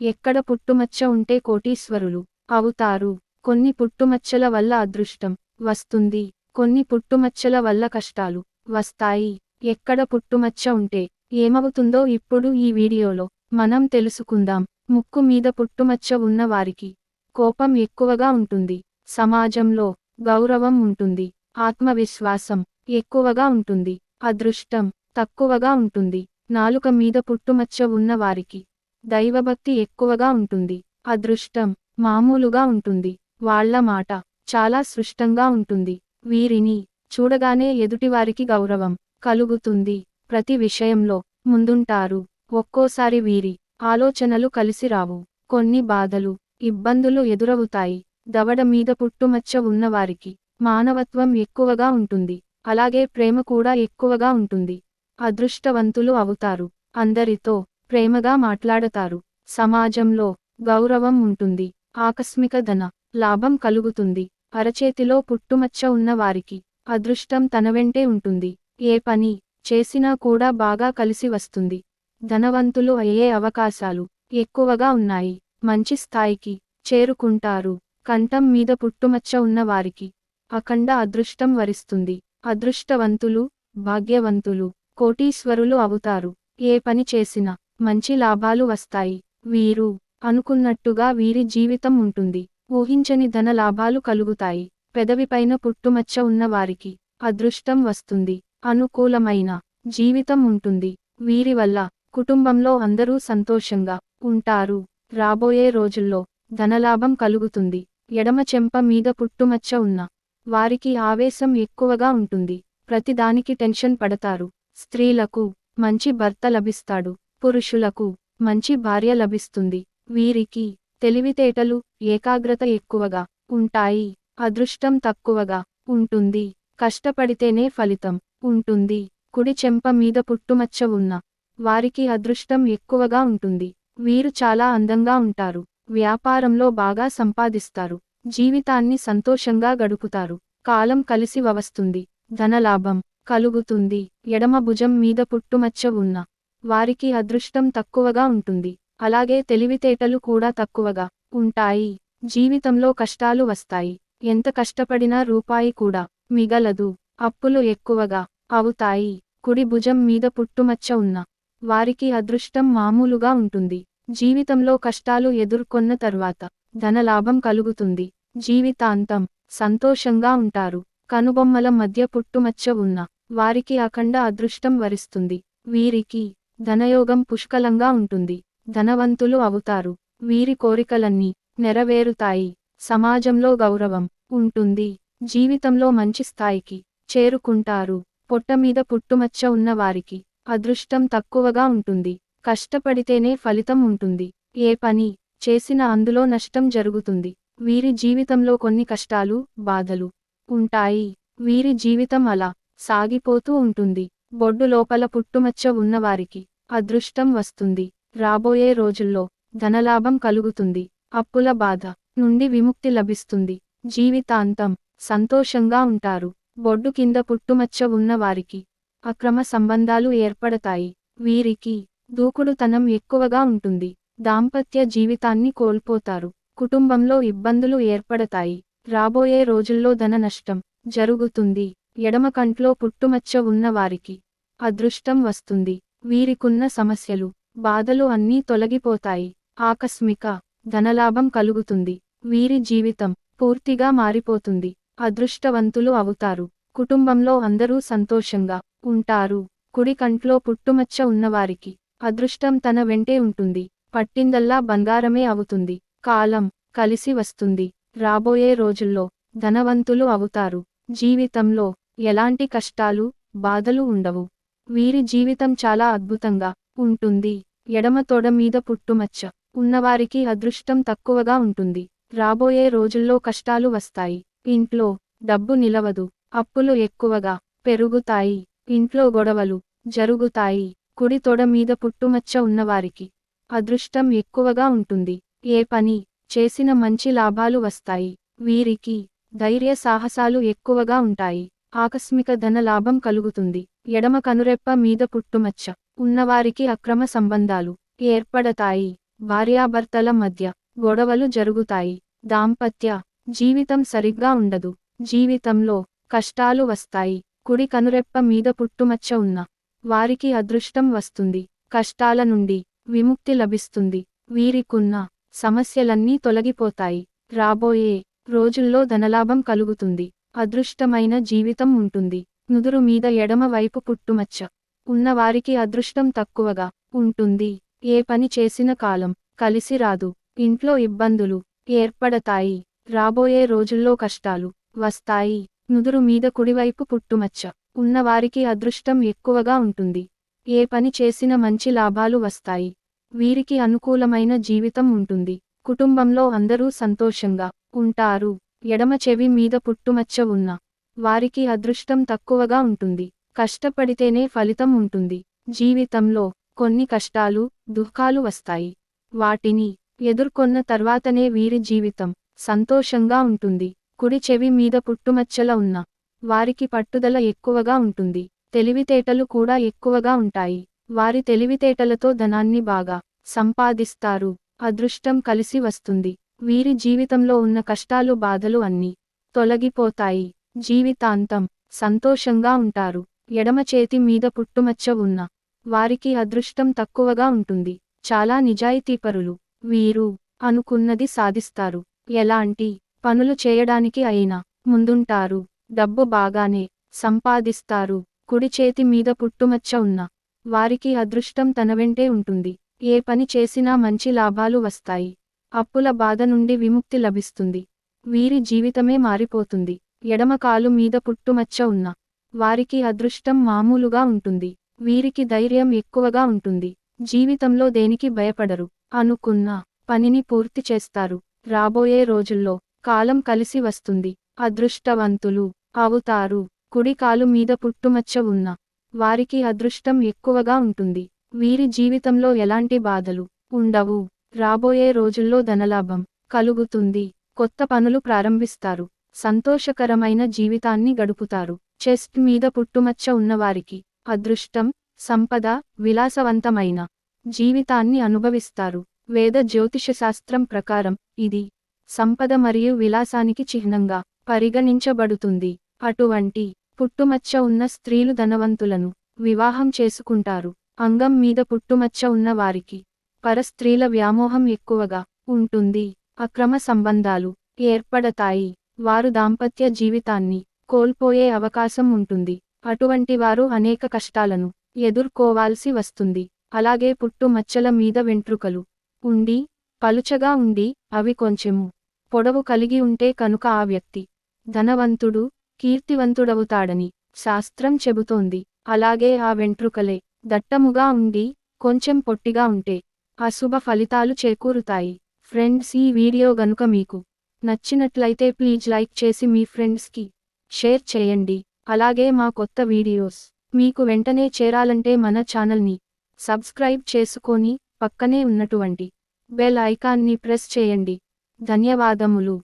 ఎక్కడ పుట్టుమచ్చ ఉంటే కోటీశ్వరులు అవుతారు. కొన్ని పుట్టుమచ్చల వల్ల అదృష్టం వస్తుంది, కొన్ని పుట్టుమచ్చల వల్ల కష్టాలు వస్తాయి. ఎక్కడ పుట్టుమచ్చ ఉంటే ఏమవుతుందో ఇప్పుడు ఈ వీడియోలో మనం తెలుసుకుందాం. ముక్కు మీద పుట్టుమచ్చ ఉన్న వారికి కోపం ఎక్కువగా ఉంటుంది, సమాజంలో గౌరవం ఉంటుంది, ఆత్మవిశ్వాసం ఎక్కువగా ఉంటుంది, అదృష్టం తక్కువగా ఉంటుంది. నాలుక మీద పుట్టుమచ్చ ఉన్న వారికి దైవభక్తి ఎక్కువగా ఉంటుంది, అదృష్టం మామూలుగా ఉంటుంది, వాళ్ళ మాట చాలా స్పష్టంగా ఉంటుంది. వీరిని చూడగానే ఎదుటివారికి గౌరవం కలుగుతుంది, ప్రతి విషయంలో ముందుంటారు. ఒక్కోసారి వీరి ఆలోచనలు కలిసి రావు, కొన్ని బాధలు ఇబ్బందులు ఎదురవుతాయి. దవడ మీద పుట్టుమచ్చ ఉన్నవారికి మానవత్వం ఎక్కువగా ఉంటుంది, అలాగే ప్రేమ కూడా ఎక్కువగా ఉంటుంది. అదృష్టవంతులు అవుతారు, అందరితో ప్రేమగా మాట్లాడతారు, సమాజంలో గౌరవం ఉంటుంది, ఆకస్మిక ధన లాభం కలుగుతుంది. అరచేతిలో పుట్టుమచ్చ ఉన్న వారికి అదృష్టం తన వెంటే ఉంటుంది, ఏ పని చేసినా కూడా బాగా కలిసి వస్తుంది. ధనవంతులు అయ్యే అవకాశాలు ఎక్కువగా ఉన్నాయి, మంచి స్థాయికి చేరుకుంటారు. కంఠం మీద పుట్టుమచ్చ ఉన్న వారికి అఖండ అదృష్టం వరిస్తుంది, అదృష్టవంతులు భాగ్యవంతులు కోటీశ్వరులు అవుతారు. ఏ పని చేసినా మంచి లాభాలు వస్తాయి. వీరు అనుకున్నట్టుగా వీరి జీవితం ఉంటుంది, ఊహించని ధన లాభాలు కలుగుతాయి. పెదవిపైన పుట్టుమచ్చ ఉన్న వారికి అదృష్టం వస్తుంది, అనుకూలమైన జీవితం ఉంటుంది. వీరి వల్ల కుటుంబంలో అందరూ సంతోషంగా ఉంటారు. రాబోయే రోజుల్లో ధనలాభం కలుగుతుంది. ఎడమ చెంప మీద పుట్టుమచ్చ ఉన్న వారికి ఆవేశం ఎక్కువగా ఉంటుంది, ప్రతిదానికి టెన్షన్ పడతారు. స్త్రీలకు మంచి భర్త లభిస్తాడు, పురుషులకు మంచి భార్య లభిస్తుంది. వీరికి తెలివితేటలు ఏకాగ్రత ఎక్కువగా ఉంటాయి, అదృష్టం తక్కువగా ఉంటుంది, కష్టపడితేనే ఫలితం ఉంటుంది. కుడి చెంప మీద పుట్టుమచ్చ ఉన్న వారికి అదృష్టం ఎక్కువగా ఉంటుంది. వీరు చాలా అందంగా ఉంటారు, వ్యాపారంలో బాగా సంపాదిస్తారు, జీవితాన్ని సంతోషంగా గడుపుతారు. కాలం కలిసి వస్తుంది, ధనలాభం కలుగుతుంది. ఎడమ భుజం మీద పుట్టుమచ్చ ఉన్న వారికి అదృష్టం తక్కువగా ఉంటుంది, అలాగే తెలివితేటలు కూడా తక్కువగా ఉంటాయి. జీవితంలో కష్టాలు వస్తాయి, ఎంత కష్టపడినా రూపాయి కూడా మిగలదు, అప్పులు ఎక్కువగా అవుతాయి. కుడి భుజం మీద పుట్టుమచ్చ ఉన్న వారికి అదృష్టం మామూలుగా ఉంటుంది, జీవితంలో కష్టాలు ఎదుర్కొన్న తర్వాత ధనలాభం కలుగుతుంది, జీవితాంతం సంతోషంగా ఉంటారు. కనుబొమ్మల మధ్య పుట్టుమచ్చ ఉన్న వారికి అఖండ అదృష్టం వరిస్తుంది. వీరికి ధనయోగం పుష్కలంగా ఉంటుంది, ధనవంతులు అవుతారు. వీరి కోరికలన్నీ నెరవేరుతాయి, సమాజంలో గౌరవం ఉంటుంది, జీవితంలో మంచి స్థాయికి చేరుకుంటారు. పొట్ట మీద పుట్టుమచ్చ ఉన్న వారికి అదృష్టం తక్కువగా ఉంటుంది, కష్టపడితేనే ఫలితం ఉంటుంది, ఏ పని చేసినా అందులో నష్టం జరుగుతుంది. వీరి జీవితంలో కొన్ని కష్టాలు బాధలు ఉంటాయి, వీరి జీవితం అలా సాగిపోతూ ఉంటుంది. బొడ్డు లోపల పుట్టుమచ్చ ఉన్నవారికి అదృష్టం వస్తుంది, రాబోయే రోజుల్లో ధనలాభం కలుగుతుంది, అప్పుల బాధ నుండి విముక్తి లభిస్తుంది, జీవితాంతం సంతోషంగా ఉంటారు. బొడ్డు కింద పుట్టుమచ్చ ఉన్న వారికి అక్రమ సంబంధాలు ఏర్పడతాయి, వీరికి దూకుడుతనం ఎక్కువగా ఉంటుంది, దాంపత్య జీవితాన్ని కోల్పోతారు, కుటుంబంలో ఇబ్బందులు ఏర్పడతాయి. రాబోయే రోజుల్లో ధన నష్టం జరుగుతుంది. ఎడమ కంట్లో పుట్టుమచ్చ ఉన్న వారికి అదృష్టం వస్తుంది, వీరికున్న సమస్యలు బాధలు అన్నీ తొలగిపోతాయి, ఆకస్మిక ధనలాభం కలుగుతుంది. వీరి జీవితం పూర్తిగా మారిపోతుంది, అదృష్టవంతులు అవుతారు. కుటుంబంలో అందరూ సంతోషంగా ఉంటారు. కుడి కంట్లో పుట్టుమచ్చ ఉన్నవారికి అదృష్టం తన వెంటే ఉంటుంది, పట్టిందల్లా బంగారమే అవుతుంది, కాలం కలిసి వస్తుంది. రాబోయే రోజుల్లో ధనవంతులు అవుతారు, జీవితంలో ఎలాంటి కష్టాలు బాధలు ఉండవు. వీరి జీవితం చాలా అద్భుతంగా ఉంటుంది. ఎడమ తొడ మీద పుట్టుమచ్చ ఉన్నవారికి అదృష్టం తక్కువగా ఉంటుంది, రాబోయే రోజుల్లో కష్టాలు వస్తాయి, ఇంట్లో డబ్బు నిలవదు, అప్పులు ఎక్కువగా పెరుగుతాయి, ఇంట్లో గొడవలు జరుగుతాయి. కుడి తొడ మీద పుట్టుమచ్చ ఉన్నవారికి అదృష్టం ఎక్కువగా ఉంటుంది, ఏ పని చేసిన మంచి లాభాలు వస్తాయి. వీరికి ధైర్య సాహసాలు ఎక్కువగా ఉంటాయి, ఆకస్మిక ధన లాభం కలుగుతుంది. ఎడమ కనురెప్ప మీద పుట్టుమచ్చ ఉన్నవారికి అక్రమ సంబంధాలు ఏర్పడతాయి, భార్యాభర్తల మధ్య గొడవలు జరుగుతాయి. దాంపత్య జీవితం సరిగ్గా ఉండదు. జీవితంలో కష్టాలు వస్తాయి. కుడి కనురెప్ప మీద పుట్టుమచ్చ ఉన్న వారికి అదృష్టం వస్తుంది. కష్టాల నుండి విముక్తి లభిస్తుంది. వీరికున్న సమస్యలన్నీ తొలగిపోతాయి. రాబోయే రోజుల్లో ధనలాభం కలుగుతుంది. అదృష్టమైన జీవితం ఉంటుంది. నుదురు మీద ఎడమ వైపు పుట్టుమచ్చ ఉన్నవారికి అదృష్టం తక్కువగా ఉంటుంది. ఏ పని చేసిన కాలం కలిసి రాదు. ఇంట్లో ఇబ్బందులు ఏర్పడతాయి. రాబోయే రోజుల్లో కష్టాలు వస్తాయి. నుదురు మీద కుడివైపు పుట్టుమచ్చ ఉన్నవారికి అదృష్టం ఎక్కువగా ఉంటుంది. ఏ పని చేసిన మంచి లాభాలు వస్తాయి. వీరికి అనుకూలమైన జీవితం ఉంటుంది. కుటుంబంలో అందరూ సంతోషంగా ఉంటారు. ఎడమ చెవి మీద పుట్టుమచ్చ ఉన్న వారికి అదృష్టం తక్కువగా ఉంటుంది. కష్టపడితేనే ఫలితం ఉంటుంది. జీవితంలో కొన్ని కష్టాలు దుఃఖాలు వస్తాయి. వాటిని ఎదుర్కొన్న తర్వాతనే వీరి జీవితం సంతోషంగా ఉంటుంది. కుడి చెవి మీద పుట్టుమచ్చల ఉన్న వారికి పట్టుదల ఎక్కువగా ఉంటుంది. తెలివితేటలు కూడా ఎక్కువగా ఉంటాయి. వారి తెలివితేటలతో ధనాన్ని బాగా సంపాదిస్తారు. అదృష్టం కలిసి వస్తుంది. వీరి జీవితంలో ఉన్న కష్టాలు బాధలు అన్నీ తొలగిపోతాయి. జీవితాంతం సంతోషంగా ఉంటారు. ఎడమ చేతి మీద పుట్టుమచ్చ ఉన్న వారికి అదృష్టం తక్కువగా ఉంటుంది. చాలా నిజాయితీపరులు. వీరు అనుకున్నది సాధిస్తారు. ఎలాంటి పనులు చేయడానికి అయినా ముందుంటారు. డబ్బు బాగానే సంపాదిస్తారు. కుడి చేతి మీద పుట్టుమచ్చ ఉన్న వారికి అదృష్టం తన వెంటే ఉంటుంది. ఏ పని చేసినా మంచి లాభాలు వస్తాయి. అప్పుల బాధ నుండి విముక్తి లభిస్తుంది. వీరి జీవితమే మారిపోతుంది. ఎడమ కాలు మీద పుట్టుమచ్చ ఉన్న వారికి అదృష్టం మామూలుగా ఉంటుంది. వీరికి ధైర్యం ఎక్కువగా ఉంటుంది. జీవితంలో దేనికి భయపడరు. అనుకున్న పనిని పూర్తి చేస్తారు. రాబోయే రోజుల్లో కాలం కలిసి వస్తుంది. అదృష్టవంతులు అవుతారు. కుడి కాలు మీద పుట్టుమచ్చ ఉన్న వారికి అదృష్టం ఎక్కువగా ఉంటుంది. వీరి జీవితంలో ఎలాంటి బాధలు ఉండవు. రాబోయే రోజుల్లో ధనలాభం కలుగుతుంది. కొత్త పనులు ప్రారంభిస్తారు. సంతోషకరమైన జీవితాన్ని గడుపుతారు. చెస్ట్ మీద పుట్టుమచ్చ ఉన్నవారికి అదృష్టం సంపద విలాసవంతమైన జీవితాన్ని అనుభవిస్తారు. వేద జ్యోతిషశాస్త్రం ప్రకారం ఇది సంపద మరియు విలాసానికి చిహ్నంగా పరిగణించబడుతుంది. అటువంటి పుట్టుమచ్చ ఉన్న స్త్రీలు ధనవంతులను వివాహం చేసుకుంటారు. అంగం మీద పుట్టుమచ్చ ఉన్న వారికి పరస్త్రీల వ్యామోహం ఎక్కువగా ఉంటుంది. అక్రమ సంబంధాలు ఏర్పడతాయి. వారు దాంపత్య జీవితాన్ని కోల్పోయే అవకాశం ఉంటుంది. అటువంటి వారు అనేక కష్టాలను ఎదుర్కోవాల్సి వస్తుంది. అలాగే పుట్టుమచ్చల మీద వెంట్రుకలు ఉండి పలుచగా ఉండి అవి కొంచెము పొడవు కలిగి ఉంటే కనుక ఆ వ్యక్తి ధనవంతుడు కీర్తివంతుడవుతాడని శాస్త్రం చెబుతోంది. అలాగే ఆ వెంట్రుకలే దట్టముగా ఉండి కొంచెం పొట్టిగా ఉంటే అశుభ ఫలితాలు చేకూరుతాయి. ఫ్రెండ్స్, ఈ వీడియో గనుక మీకు నచ్చినట్లయితే ప్లీజ్ లైక్ చేసి మీ ఫ్రెండ్స్కి షేర్ చేయండి. అలాగే మా కొత్త వీడియోస్ మీకు వెంటనే చేరాలంటే మన ఛానల్ని సబ్స్క్రైబ్ చేసుకొని పక్కనే ఉన్నటువంటి బెల్ ఐకాన్ని ప్రెస్ చేయండి. ధన్యవాదములు.